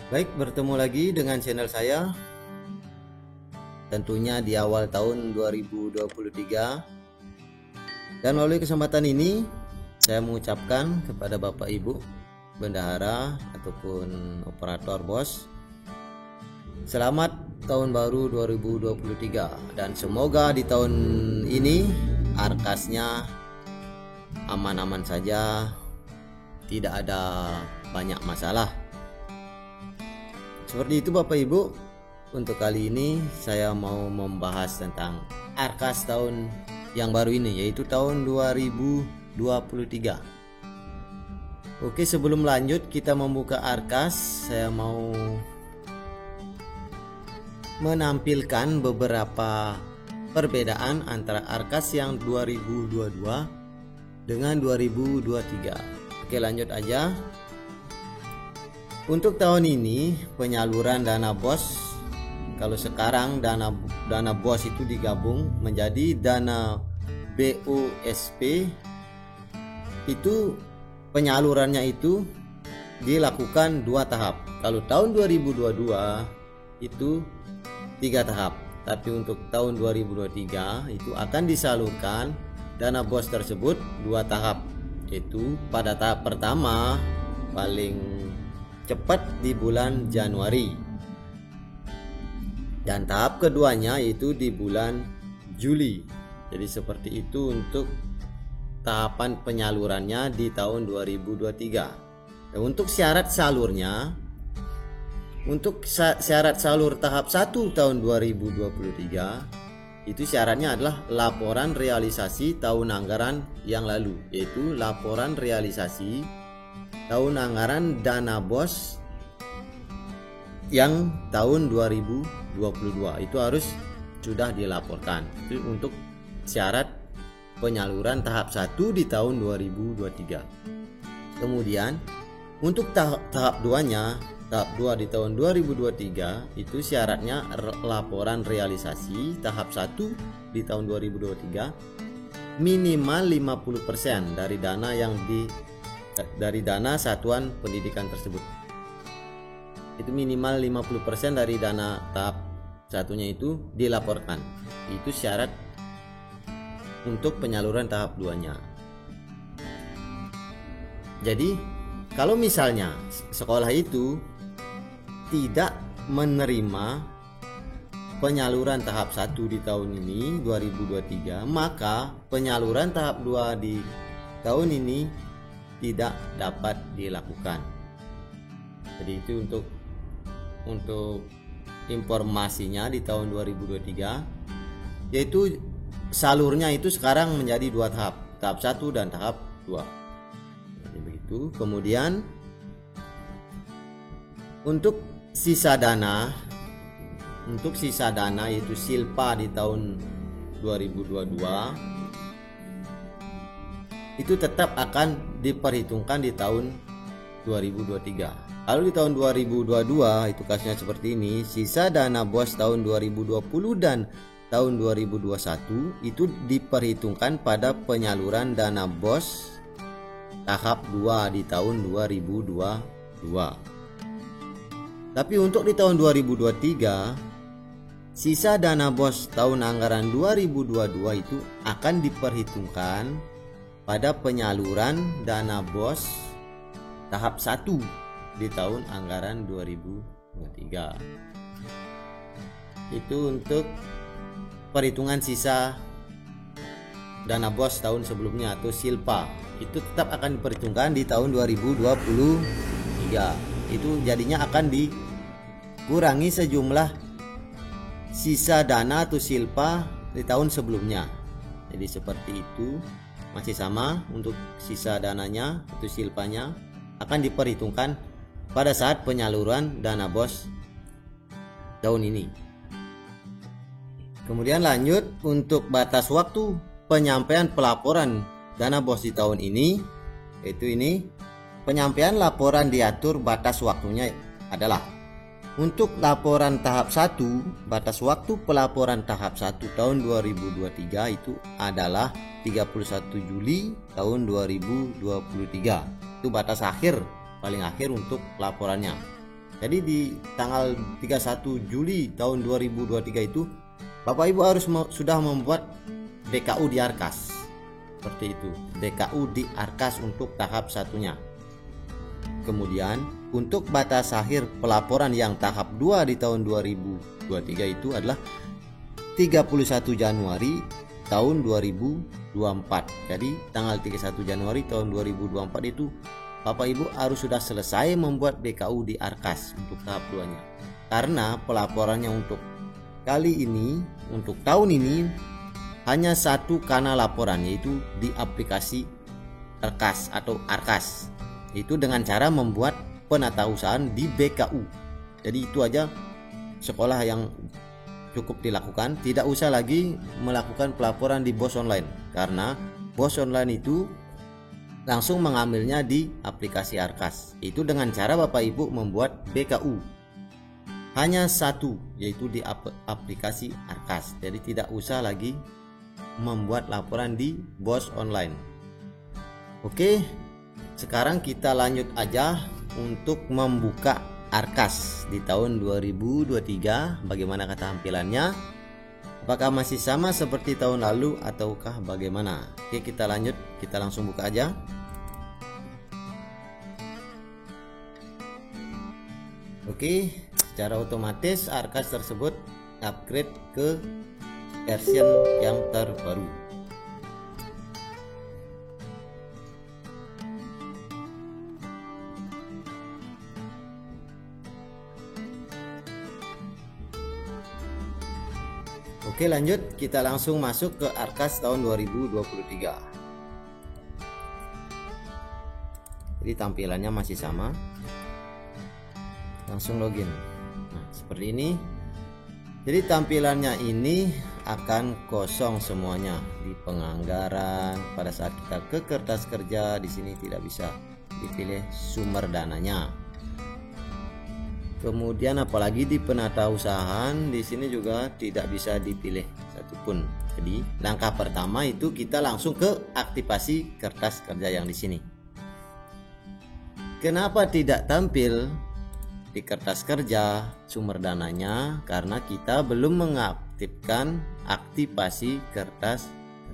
Baik, bertemu lagi dengan channel saya. Tentunya di awal tahun 2023. Dan melalui kesempatan ini saya mengucapkan kepada Bapak Ibu bendahara ataupun operator BOS, selamat tahun baru 2023, dan semoga di tahun ini arkasnya aman-aman saja, tidak ada banyak masalah. Seperti itu Bapak Ibu. Untuk kali ini saya mau membahas tentang arkas tahun yang baru ini, yaitu tahun 2023. Oke, sebelum lanjut kita membuka arkas, saya mau menampilkan beberapa perbedaan antara arkas yang 2022 dengan 2023. Oke, lanjut aja. Untuk tahun ini penyaluran dana BOS, kalau sekarang dana BOS itu digabung menjadi dana BOSP, itu penyalurannya itu dilakukan 2 tahap. Kalau tahun 2022 itu 3 tahap, tapi untuk tahun 2023 itu akan disalurkan dana BOS tersebut 2 tahap, yaitu pada tahap pertama paling cepat di bulan Januari, dan tahap keduanya itu di bulan Juli. Jadi seperti itu untuk tahapan penyalurannya di tahun 2023. Dan untuk syarat salurnya, untuk syarat salur tahap 1 tahun 2023 itu syaratnya adalah laporan realisasi tahun anggaran yang lalu, yaitu laporan realisasi tahun anggaran dana BOS yang tahun 2022 itu harus sudah dilaporkan. Itu untuk syarat penyaluran tahap 1 di tahun 2023. Kemudian untuk tahap 2-nya, tahap 2 di tahun 2023 itu syaratnya laporan realisasi tahap 1 di tahun 2023 minimal 50% dari dana satuan pendidikan tersebut. Itu minimal 50% dari dana tahap satunya itu dilaporkan. Itu syarat untuk penyaluran tahap 2-nya. Jadi kalau misalnya sekolah itu tidak menerima penyaluran tahap 1 di tahun ini 2023, maka penyaluran tahap 2 di tahun ini tidak dapat dilakukan. Jadi itu untuk informasinya di tahun 2023, yaitu salurnya itu sekarang menjadi 2 tahap, tahap 1 dan tahap 2. Jadi begitu. Kemudian untuk sisa dana yaitu silpa di tahun 2022 itu tetap akan diperhitungkan di tahun 2023. Lalu di tahun 2022 itu kasusnya seperti ini, sisa dana BOS tahun 2020 dan tahun 2021 itu diperhitungkan pada penyaluran dana BOS tahap 2 di tahun 2022. Tapi untuk di tahun 2023, sisa dana BOS tahun anggaran 2022 itu akan diperhitungkan pada penyaluran dana BOS tahap 1 di tahun anggaran 2023. Itu untuk perhitungan sisa dana BOS tahun sebelumnya atau silpa. Itu tetap akan diperhitungkan di tahun 2023. Itu jadinya akan dikurangi sejumlah sisa dana atau silpa di tahun sebelumnya. Jadi seperti itu. Masih sama, untuk sisa dananya itu silpanya akan diperhitungkan pada saat penyaluran dana BOS tahun ini. Kemudian lanjut untuk batas waktu penyampaian pelaporan dana BOS di tahun ini, yaitu ini penyampaian laporan diatur batas waktunya adalah untuk laporan tahap 1, batas waktu pelaporan tahap 1 tahun 2023 itu adalah 31 Juli tahun 2023. Itu batas akhir, paling akhir untuk laporannya. Jadi di tanggal 31 Juli tahun 2023 itu Bapak Ibu harus sudah membuat BKU di Arkas. Seperti itu, BKU di Arkas untuk tahap satunya. Kemudian untuk batas akhir pelaporan yang tahap 2 di tahun 2023 itu adalah 31 Januari tahun 2024. Jadi tanggal 31 Januari tahun 2024 itu Bapak Ibu harus sudah selesai membuat BKU di Arkas untuk tahap 2-nya. Karena pelaporannya untuk kali ini, untuk tahun ini hanya satu kanal laporan, yaitu di aplikasi Arkas atau Arkas. Itu dengan cara membuat penatausahaan di BKU. Jadi itu aja sekolah yang cukup dilakukan, tidak usah lagi melakukan pelaporan di BOS online, karena BOS online itu langsung mengambilnya di aplikasi Arkas. Itu dengan cara Bapak Ibu membuat BKU hanya satu, yaitu di aplikasi Arkas. Jadi tidak usah lagi membuat laporan di BOS online. Oke, sekarang kita lanjut aja untuk membuka Arkas di tahun 2023. Bagaimana tampilannya? Apakah masih sama seperti tahun lalu ataukah bagaimana? Oke, kita lanjut, kita langsung buka aja. Oke, secara otomatis Arkas tersebut upgrade ke version yang terbaru. Oke, lanjut, kita langsung masuk ke Arkas tahun 2023. Jadi tampilannya masih sama. Langsung login. Nah, seperti ini. Jadi tampilannya ini akan kosong semuanya di penganggaran. Pada saat kita ke kertas kerja, di sini tidak bisa dipilih sumber dananya. Kemudian apalagi di penatausahaan, di sini juga tidak bisa dipilih satupun. Jadi langkah pertama itu kita langsung ke aktivasi kertas kerja yang di sini. Kenapa tidak tampil di kertas kerja sumber dananya? Karena kita belum mengaktifkan aktivasi kertas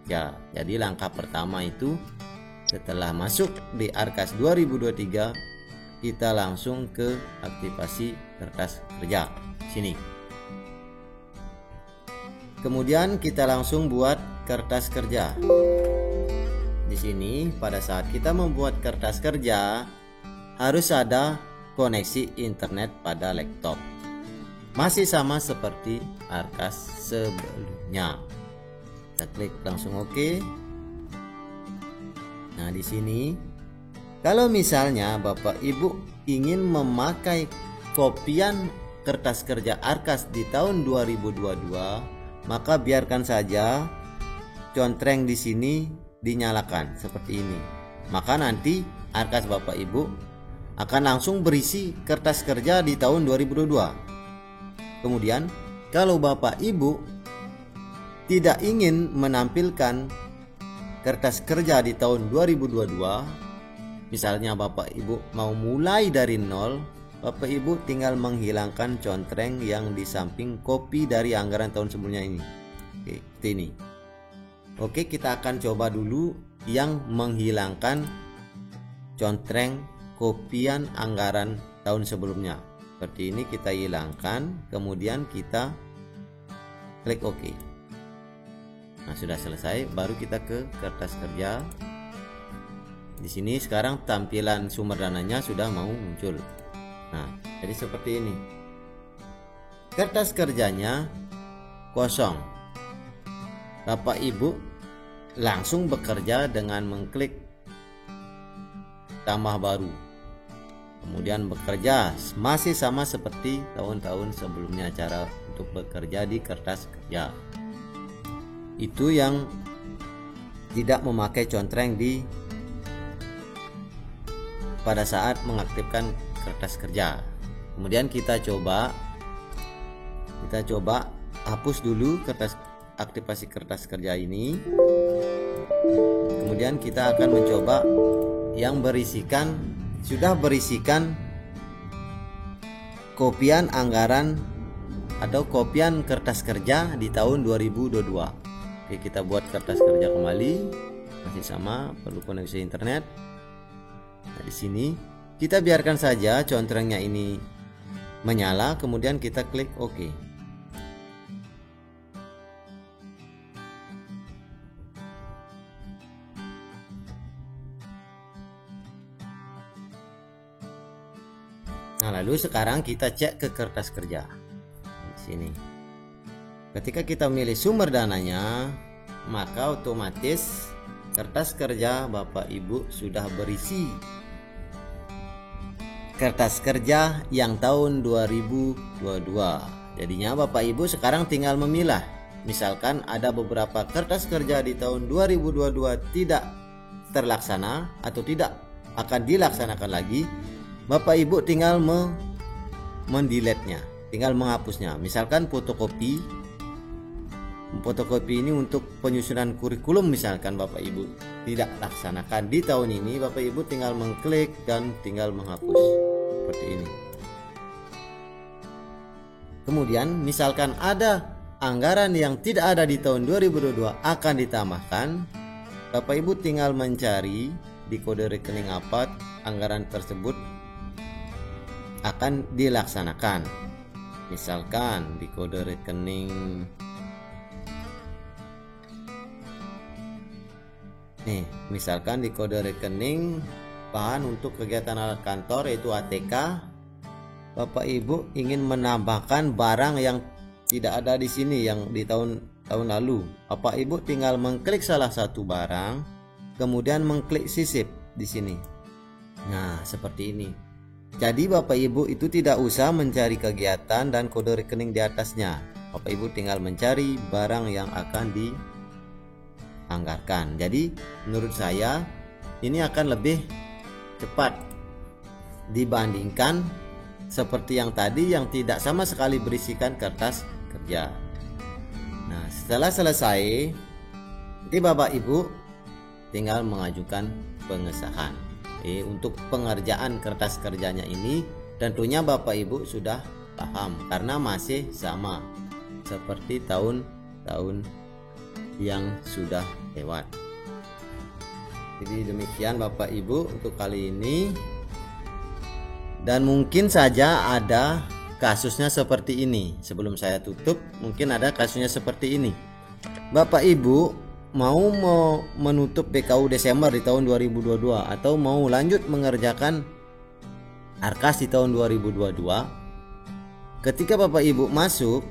kerja. Jadi langkah pertama itu setelah masuk di Arkas 2023, kita langsung ke aktivasi kertas kerja sini. Kemudian kita langsung buat kertas kerja. Di sini pada saat kita membuat kertas kerja harus ada koneksi internet pada laptop. Masih sama seperti Arkas sebelumnya. Kita klik langsung oke. Nah, di sini kalau misalnya Bapak Ibu ingin memakai kopian kertas kerja Arkas di tahun 2022, maka biarkan saja contreng di sini dinyalakan seperti ini. Maka nanti Arkas Bapak Ibu akan langsung berisi kertas kerja di tahun 2022. Kemudian kalau Bapak Ibu tidak ingin menampilkan kertas kerja di tahun 2022, misalnya Bapak Ibu mau mulai dari nol, Bapak Ibu tinggal menghilangkan contreng yang di samping kopi dari anggaran tahun sebelumnya ini. Oke, seperti ini. Oke, kita akan coba dulu yang menghilangkan contreng kopian anggaran tahun sebelumnya. Seperti ini kita hilangkan, kemudian kita klik OK. Nah, sudah selesai, baru kita ke kertas kerja. Di sini sekarang tampilan sumber dananya sudah mau muncul. Nah, jadi seperti ini. Kertas kerjanya kosong. Bapak Ibu langsung bekerja dengan mengklik tambah baru. Kemudian bekerja masih sama seperti tahun-tahun sebelumnya cara untuk bekerja di kertas kerja. Itu yang tidak memakai contreng di pada saat mengaktifkan kertas kerja. Kemudian kita coba hapus dulu aktivasi kertas kerja ini. Kemudian kita akan mencoba yang sudah berisikan kopian anggaran atau kopian kertas kerja di tahun 2022. Oke, kita buat kertas kerja kembali, masih sama, perlu koneksi internet. Nah, di sini kita biarkan saja contrengnya ini menyala, kemudian kita klik OK. Nah, lalu sekarang kita cek ke kertas kerja. Di sini. Ketika kita milih sumber dananya, maka otomatis kertas kerja Bapak Ibu sudah berisi kertas kerja yang tahun 2022. Jadinya Bapak Ibu sekarang tinggal memilah. Misalkan ada beberapa kertas kerja di tahun 2022 tidak terlaksana atau tidak akan dilaksanakan lagi, Bapak Ibu tinggal mendelete-nya, tinggal menghapusnya. Misalkan fotokopi ini untuk penyusunan kurikulum, misalkan Bapak Ibu tidak laksanakan di tahun ini, Bapak Ibu tinggal mengklik dan tinggal menghapus seperti ini. Kemudian misalkan ada anggaran yang tidak ada di tahun 2022 akan ditambahkan, Bapak Ibu tinggal mencari di kode rekening apa anggaran tersebut akan dilaksanakan. Misalkan di kode rekening misalkan di kode rekening bahan untuk kegiatan alat kantor yaitu ATK, Bapak Ibu ingin menambahkan barang yang tidak ada di sini yang di tahun lalu. Bapak Ibu tinggal mengklik salah satu barang, kemudian mengklik sisip di sini. Nah, seperti ini. Jadi Bapak Ibu itu tidak usah mencari kegiatan dan kode rekening di atasnya. Bapak Ibu tinggal mencari barang yang akan dianggarkan. Jadi menurut saya ini akan lebih cepat dibandingkan seperti yang tadi yang tidak sama sekali berisikan kertas kerja. Nah, setelah selesai, nanti Bapak Ibu tinggal mengajukan pengesahan. Untuk pengerjaan kertas kerjanya ini tentunya Bapak Ibu sudah paham karena masih sama seperti tahun-tahun yang sudah lewat. Jadi demikian Bapak Ibu untuk kali ini, dan mungkin saja ada kasusnya seperti ini. Sebelum saya tutup, mungkin ada kasusnya seperti ini. Bapak Ibu mau menutup BKU Desember di tahun 2022 atau mau lanjut mengerjakan ARKAS di tahun 2022. Ketika Bapak Ibu masuk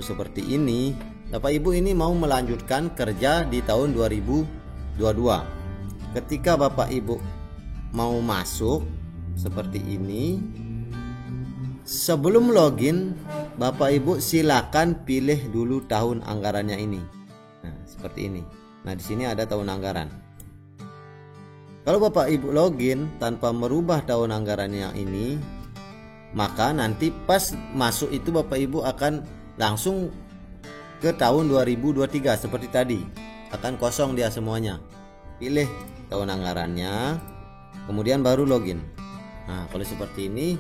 seperti ini, Bapak Ibu ini mau melanjutkan kerja di tahun 2022. Ketika Bapak Ibu mau masuk seperti ini, sebelum login Bapak Ibu silakan pilih dulu tahun anggarannya ini. Nah, seperti ini. Nah, di sini ada tahun anggaran. Kalau Bapak Ibu login tanpa merubah tahun anggarannya ini, maka nanti pas masuk itu Bapak Ibu akan langsung ke tahun 2023 seperti tadi. Akan kosong dia semuanya. Pilih tahun anggarannya, kemudian baru login. Nah, kalau seperti ini,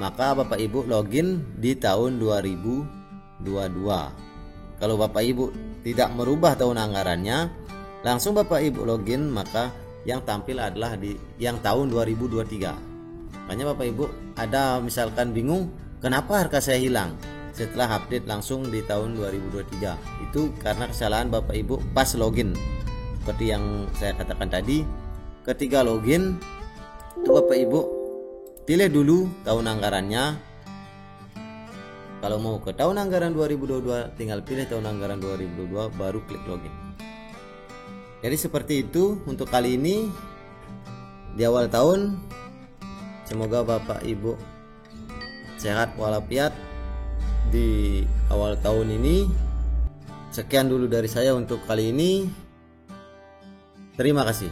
maka Bapak Ibu login di tahun 2022. Kalau Bapak Ibu tidak merubah tahun anggarannya, langsung Bapak Ibu login, maka yang tampil adalah di yang tahun 2023. Makanya Bapak Ibu ada misalkan bingung, kenapa harga saya hilang setelah update langsung di tahun 2023. Itu karena kesalahan Bapak Ibu pas login. Seperti yang saya katakan tadi, ketika login itu Bapak Ibu pilih dulu tahun anggarannya. Kalau mau ke tahun anggaran 2022, tinggal pilih tahun anggaran 2022 baru klik login. Jadi seperti itu untuk kali ini di awal tahun. Semoga Bapak Ibu sehat walafiat di awal tahun ini. Sekian dulu dari saya untuk kali ini. Terima kasih.